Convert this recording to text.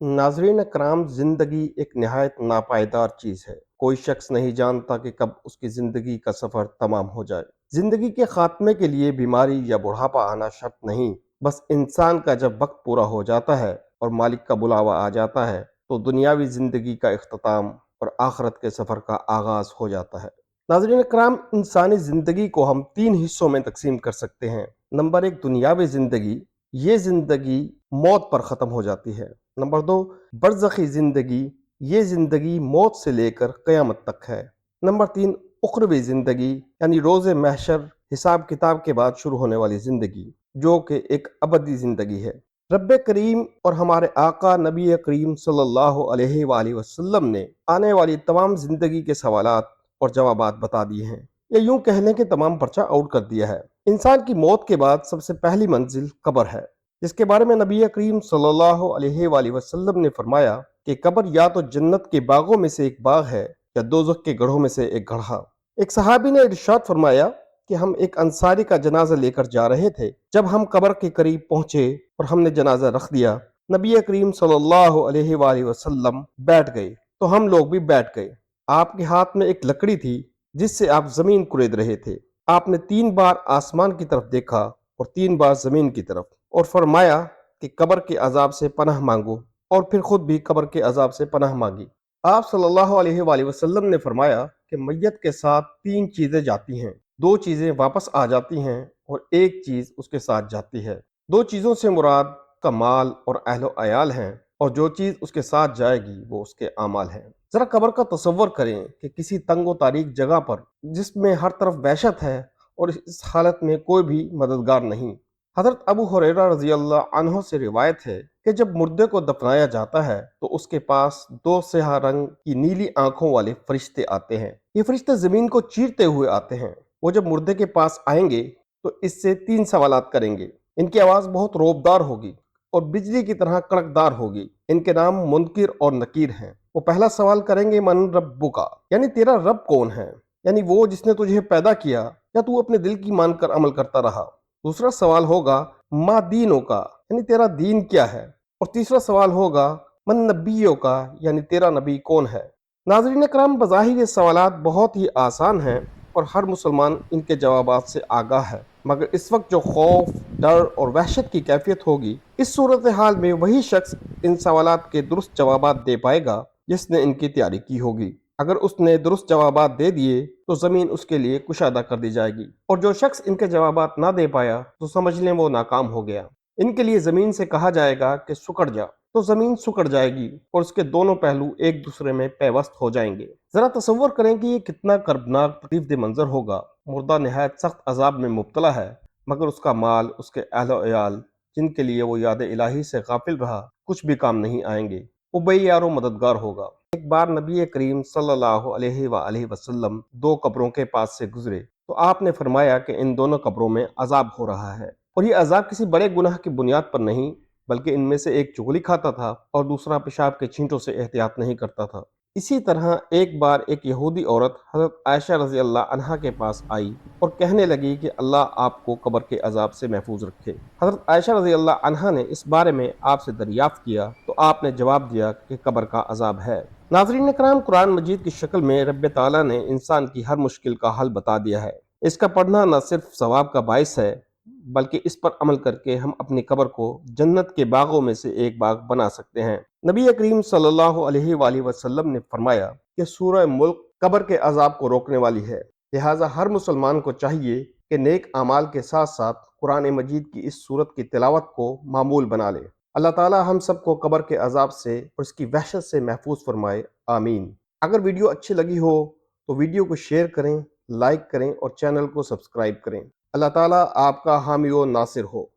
नाजरीन कराम, जिंदगी एक नहायत नापायदार चीज है। कोई शख्स नहीं जानता कि कब उसकी जिंदगी का सफर तमाम हो जाए। जिंदगी के खात्मे के लिए बीमारी या बुढ़ापा आना शर्त नहीं, बस इंसान का जब वक्त पूरा हो जाता है और मालिक का बुलावा आ जाता है तो दुनियावी जिंदगी का इख्तिताम और आखिरत के सफर का आगाज हो जाता है। नाजरीन कराम, इंसानी जिंदगी को हम तीन हिस्सों में तकसीम कर सकते हैं। नंबर एक, दुनियावी जिंदगी। ये जिंदगी मौत पर ख़त्म हो जाती है। नंबर दो, बरज़खी ज़िंदगी। ये ज़िंदगी मौत से लेकर क़यामत तक है। नंबर तीन, उखरवी ज़िंदगी, यानी रोज़े महशर, हिसाब किताब के बाद शुरू होने वाली ज़िंदगी, जो कि एक अबदी ज़िंदगी है। रब करीम और हमारे आका नबी करीम सल्लल्लाहु अलैहि वसल्लम ने आने वाली तमाम ज़िंदगी के सवालात और जवाबात बता दिए हैं, या यूं कह लें कि तमाम पर्चा आउट कर दिया है। इंसान की मौत के बाद सबसे पहली मंजिल कब्र है, जिसके बारे में नबी करीम सल्लल्लाहु अलैहि वसल्लम ने फरमाया कि कब्र या तो जन्नत के बागों में से एक बाग है या दोज़ख के गढ़ों में से एक गड्ढा। एक सहाबी ने इरशाद फरमाया कि हम एक अंसारी का जनाजा लेकर जा रहे थे। जब हम कब्र के करीब पहुंचे और हमने जनाजा रख दिया, नबी करीम सल्लल्लाहु अलैहि वसल्लम बैठ गए तो हम लोग भी बैठ गए। आपके हाथ में एक लकड़ी थी जिससे आप जमीन कुरेद रहे थे। आपने 3 बार आसमान की तरफ देखा और 3 बार जमीन की तरफ, और फरमाया कि कब्र के अजाब से पनाह मांगो, और फिर खुद भी कब्र के अजाब से पनाह मांगी। आप सल्लल्लाहु अलैहि वसल्लम ने फरमाया कि मैयत के साथ 3 चीजें जाती हैं, 2 चीजें वापस आ जाती हैं और एक चीज उसके साथ जाती है। 2 चीजों से मुराद का माल और अहलो अयाल हैं, और जो चीज उसके साथ जाएगी वो उसके आमाल हैं। जरा कब्र का तसव्वुर करें कि किसी तंगो तारीक जगह पर, जिसमें हर तरफ वहशत है और इस हालत में कोई भी मददगार नहीं। हजरत अबू हुरैरा रज़ी अल्लाह अन्हो से रिवायत है कि जब मुर्दे को दफनाया जाता है तो उसके पास 2 स्याह रंग की नीली आंखों वाले फरिश्ते आते हैं। ये फरिश्ते जमीन को चीरते हुए आते हैं। वो जब मुर्दे के पास आएंगे तो इससे 3 सवालात करेंगे। इनकी आवाज बहुत रौबदार होगी और बिजली की तरह कड़कदार होगी। इनके नाम मुनकिर और नकीर हैं। वो पहला सवाल करेंगे, मन रब्बु का, यानी तेरा रब कौन है, यानी वो जिसने तुझे पैदा किया या तू अपने दिल की मानकर अमल करता रहा। दूसरा सवाल होगा, मा दीनों का, यानी तेरा दीन क्या है। और तीसरा सवाल होगा, मन नबियों का, यानी तेरा नबी कौन है। नाज़रीन करम, बज़ाहिर ये सवालात बहुत ही आसान हैं और हर मुसलमान इनके जवाबात से आगाह है, मगर इस वक्त जो खौफ, डर और वहशत की कैफियत होगी, इस सूरत हाल में वही शख्स इन सवालात के दुरुस्त जवाबात दे पाएगा जिसने इनकी तैयारी की होगी। अगर उसने दुरुस्त जवाबात दे दिए तो जमीन उसके लिए कुशादा कर दी जाएगी, और जो शख्स इनके जवाबात ना दे पाया तो समझ लें वो नाकाम हो गया। इनके लिए जमीन से कहा जाएगा कि सुकड़ जा, तो जमीन सुकड़ जाएगी और उसके दोनों पहलू एक दूसरे में पेवस्त हो जाएंगे। जरा तसव्वुर करें कि ये कितना कर्बनाक तकलीफ दे मंजर होगा। मुर्दा निहायत सख्त अजाब में मुब्तला है, मगर उसका माल, उसके अहलो अयाल, जिनके लिए वो याद इलाही से गाफिल रहा, कुछ भी काम नहीं आएंगे। वो बेयारो मददगार होगा। एक बार नबी करीम सल्लल्लाहु अलैहि वसल्लम 2 कब्रों के पास से गुजरे तो आपने फरमाया कि इन दोनों कब्रों में अजाब हो रहा है, और ये अजाब किसी बड़े गुनाह की बुनियाद पर नहीं, बल्कि इनमें से एक चुगली खाता था और दूसरा पेशाब के छींटों से एहतियात नहीं करता था। इसी तरह एक बार एक यहूदी औरत हजरत आयशा रजी अल्लाह अन्हा के पास आई और कहने लगी कि अल्लाह आपको कब्र के अजाब से महफूज रखे। हजरत आयशा रजी अल्लाह अन्हा ने इस बारे में आपसे दरियाफ्त किया तो आपने जवाब दिया कि कब्र का अजाब है। नाज़रीन कराम, कुरान मजीद की शक्ल में रब ताला ने इंसान की हर मुश्किल का हल बता दिया है। इसका पढ़ना न सिर्फ सवाब का बायस है, बल्कि इस पर अमल करके हम अपनी कब्र को जन्नत के बागों में से एक बाग बना सकते हैं। नबी करीम सल्लल्लाहु अलैहि वसल्लम ने फरमाया कि सूरह मुल्क कब्र के अजाब को रोकने वाली है। लिहाजा हर मुसलमान को चाहिए कि नेक अमाल के साथ साथ कुरान मजीद की इस सूरत की तिलावत को मामूल बना ले। अल्लाह ताला हम सबको कब्र के अजाब से और इसकी वहशत से महफूज फरमाए, आमीन। अगर वीडियो अच्छी लगी हो तो वीडियो को शेयर करें, लाइक करें और चैनल को सब्सक्राइब करें। अल्लाह ताला आपका हामी व नासिर हो।